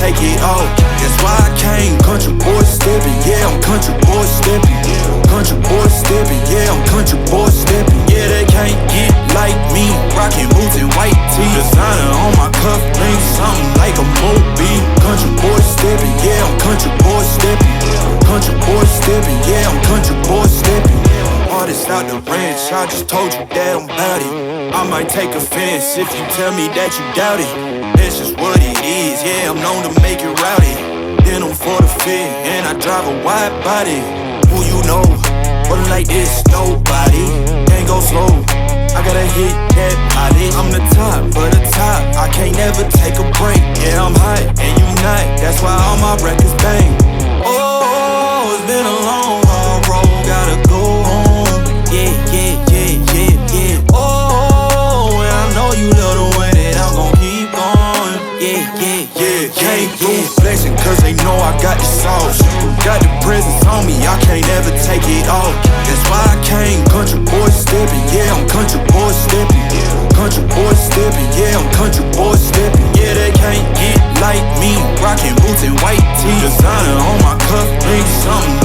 take it off. That's why I came country boy steppin', yeah, I'm country boy steppin'. Country boy steppin', yeah, I'm country boy steppin'. Yeah, they can't get like me, rockin' boots and white tee. Designer on my cuff, ain't something like a movie. Country boy steppin', yeah, I'm country boy steppin'. Country boy steppin', yeah, I'm country boy steppin'. Artist out the ranch, I just told you that I'm bout it. I might take offense if you tell me that you doubt it. That's just what it is, yeah, I'm known to make it rowdy. Then I'm for the fit, and I drive a wide body. Who you know, but like this, nobody. Can't go slow, I gotta hit that body. I'm the top of the top, I can't never take a break. Yeah, I'm hot, and you not, that's why all my records bang. Oh, it's been a long, hard road, gotta go home. Yeah, yeah, yeah, yeah, yeah. Oh, and I know you love the way that I'm gon' keep going. Yeah, yeah, yeah, can't do flexing, cause they know I got the sauce. Got the presence on me, I can't ever take it off. That's why I came country boy steppin', yeah, I'm country boy steppin'. Country boy steppin', yeah, I'm country boy steppin'. Yeah, they can't get like me, rockin' boots and white tee. Designer on my cuff, ain't something